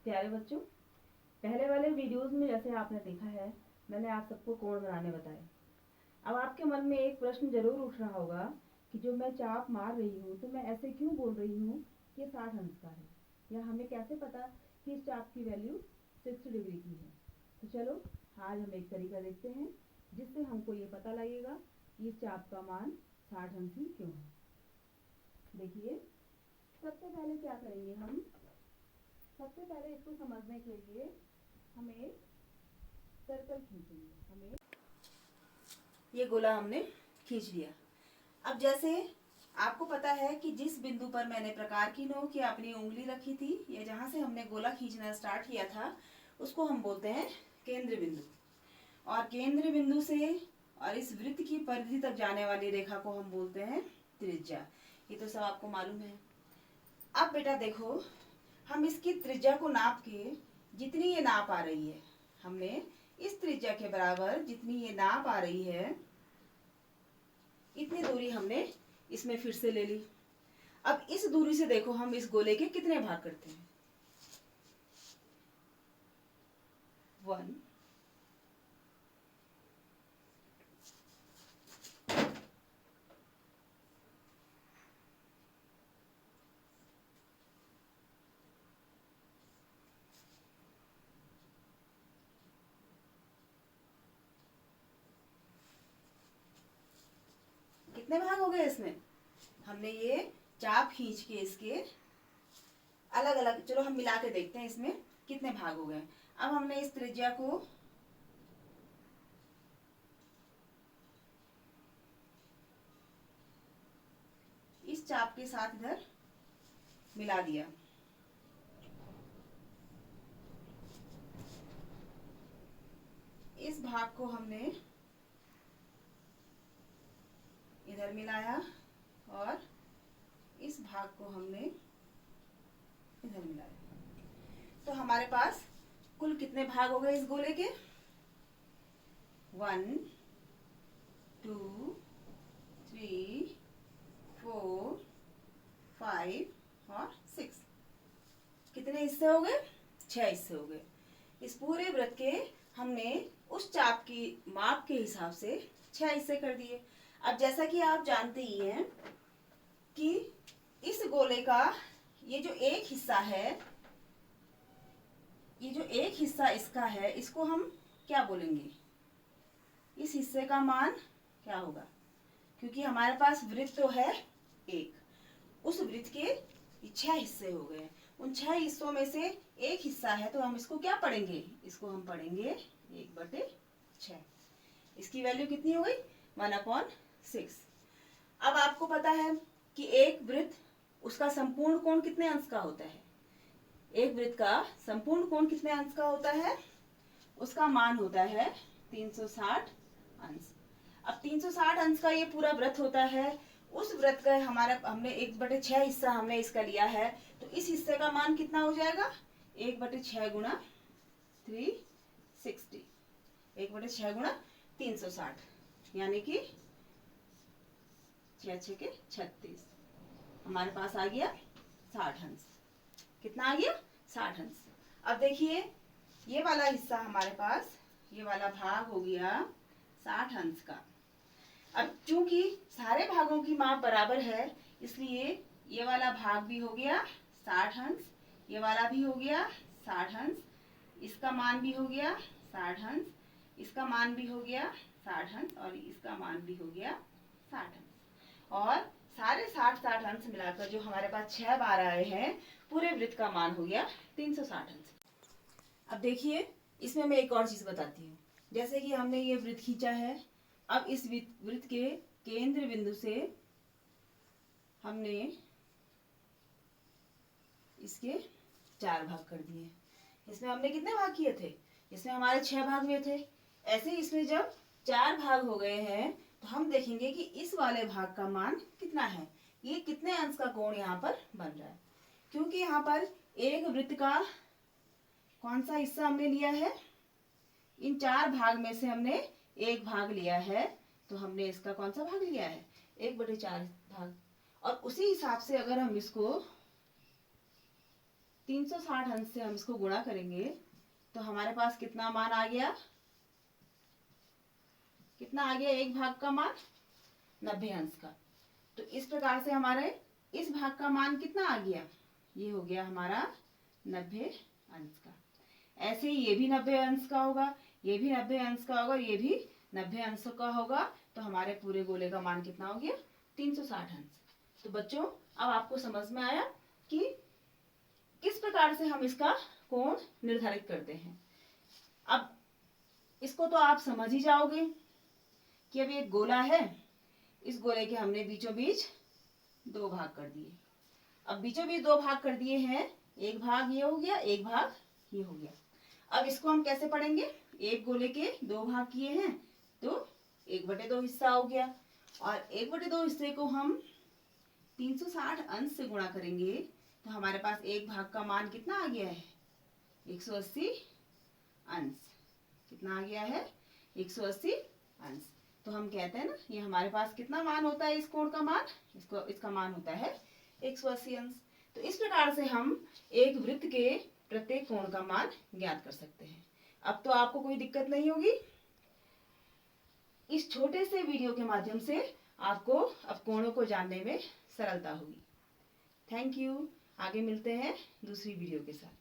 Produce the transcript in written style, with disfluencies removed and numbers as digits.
प्यारे बच्चों, पहले वाले वीडियोस में जैसे आपने देखा है, मैंने आप सबको कोण बनाने बताए। अब आपके मन में एक प्रश्न जरूर उठ रहा होगा कि जो मैं चाप मार रही हूँ तो मैं ऐसे क्यों बोल रही हूँ कि 60 अंश का है, या हमें कैसे पता कि इस चाप की वैल्यू 60 डिग्री की है। तो चलो आज हम एक तरीका देखते हैं जिससे हमको ये पता लगेगा कि इस चाप का मान 60 अंश ही क्यों है। देखिए, सबसे पहले क्या करेंगे हम, सबसे पहले इसको समझने के लिए हमें सर्कल खींचेंगे। हमें ये गोला हमने खींच लिया। अब जैसे आपको पता है कि जिस बिंदु पर मैंने प्रकार की नोक या अपनी उंगली रखी थी, या जहां से हमने गोला खींचना स्टार्ट किया था, उसको हम बोलते हैं केंद्र बिंदु। और केंद्र बिंदु से और इस वृत्त की परिधि तक जाने वाली रेखा को हम बोलते हैं त्रिज्या। ये तो सब आपको मालूम है। अब बेटा देखो, हम इसकी त्रिज्या को नाप के जितनी ये नाप आ रही है, हमने इस त्रिज्या के बराबर जितनी ये नाप आ रही है, इतनी दूरी हमने इसमें फिर से ले ली। अब इस दूरी से देखो हम इस गोले के कितने भाग करते हैं। 1, कितने भाग हो गए इसमें। हमने ये चाप खींच के इसके अलग अलग, चलो हम मिला के देखते हैं इसमें कितने भाग हो गए। अब हमने इस त्रिज्या को इस चाप के साथ इधर मिला दिया। इस भाग को हमने इधर मिलाया और इस भाग को हमने इधर मिलाया। तो हमारे पास कुल कितने भाग हो गए इस गोले के। 1, 2, 3, 4, 5 और 6। कितने हिस्से हो गए। 6 हिस्से हो गए। इस पूरे वृत्त के हमने उस चाप की माप के हिसाब से 6 हिस्से कर दिए। अब जैसा कि आप जानते ही हैं कि इस गोले का ये जो एक हिस्सा है, ये जो एक हिस्सा इसका है, इसको हम क्या बोलेंगे। इस हिस्से का मान क्या होगा, क्योंकि हमारे पास वृत्त तो है एक, उस वृत्त के 6 हिस्से हो गए। उन 6 हिस्सों में से एक हिस्सा है, तो हम इसको क्या पढ़ेंगे, इसको हम पढ़ेंगे 1/6। इसकी वैल्यू कितनी हो गई, 1/6। अब आपको पता है कि एक वृत्त, उसका संपूर्ण कोण कितने अंश का होता है। एक वृत्त का संपूर्ण कोण कितने अंश का होता है, उसका मान होता है 360 अंश। अब 360 अंश का ये पूरा वृत्त होता है। उस वृत्त का हमारा हमने 1/6 हिस्सा हमने इसका लिया है, तो इस हिस्से का मान कितना हो जाएगा, 1/6 गुणा 360, 1/6 गुणा 360, यानी कि 6 6 के 36। हमारे पास आ गया 60 अंश। कितना आ गया, 60 अंश। अब देखिए, ये वाला हिस्सा हमारे पास, ये वाला भाग हो गया 60 अंश का। अब चूंकि सारे भागों की माप बराबर है, इसलिए ये वाला भाग भी हो गया 60 अंश, ये वाला भी हो गया 60 अंश, इसका मान भी हो गया 60 अंश, इसका मान भी हो गया 60 अंश, और इसका मान भी हो गया 60 अंश। और सारे 60 अंश मिलाकर जो हमारे पास 6 बार आए हैं, पूरे वृत्त का मान हो गया 360 अंश। अब देखिए, इसमें मैं एक और चीज बताती हूँ। जैसे कि हमने ये वृत्त खींचा है, अब इस वृत्त के केंद्र बिंदु से हमने इसके 4 भाग कर दिए। इसमें हमने कितने भाग किए थे, इसमें हमारे 6 भाग हुए थे। ऐसे इसमें जब 4 भाग हो गए हैं, तो हम देखेंगे कि इस वाले भाग का मान कितना है, ये कितने अंश का कोण यहाँ पर बन रहा है। क्योंकि यहाँ पर एक वृत्त का कौन सा हिस्सा हमने लिया है, इन 4 भाग में से हमने एक भाग लिया है, तो हमने इसका कौन सा भाग लिया है, 1/4 भाग। और उसी हिसाब से अगर हम इसको 360 अंश से हम इसको गुणा करेंगे तो हमारे पास कितना मान आ गया, कितना आ गया, एक भाग का मान 90 अंश का। तो इस प्रकार से हमारे इस भाग का मान कितना आ गया, ये हो गया हमारा 90 अंश का। ऐसे ही ये भी 90 अंश का होगा, ये भी 90 अंश का होगा, ये भी 90 अंश का होगा। तो हमारे पूरे गोले का मान कितना हो गया, 360 अंश। तो बच्चों अब आपको समझ में आया कि किस प्रकार से हम इसका कोण निर्धारित करते हैं। अब इसको तो आप समझ ही जाओगे कि अब एक गोला है, इस गोले के हमने बीचों बीच दो भाग कर दिए। अब बीचों बीच दो भाग कर दिए हैं, एक भाग ये हो गया, एक भाग ये हो गया। अब इसको हम कैसे पढ़ेंगे, एक गोले के दो भाग किए हैं तो 1/2 हिस्सा हो गया, और 1/2 हिस्से को हम 360 अंश से गुणा करेंगे तो हमारे पास एक भाग का मान कितना आ गया है, 180 अंश। कितना आ गया है, 180 अंश। तो हम कहते हैं ना, ये हमारे पास कितना मान होता है इस कोण का मान, इसका मान होता है 180 अंश। तो इस प्रकार से हम एक वृत्त के प्रत्येक कोण का मान ज्ञात कर सकते हैं। अब तो आपको कोई दिक्कत नहीं होगी, इस छोटे से वीडियो के माध्यम से आपको अब कोणों को जानने में सरलता होगी। Thank you. आगे मिलते हैं दूसरी वीडियो के साथ।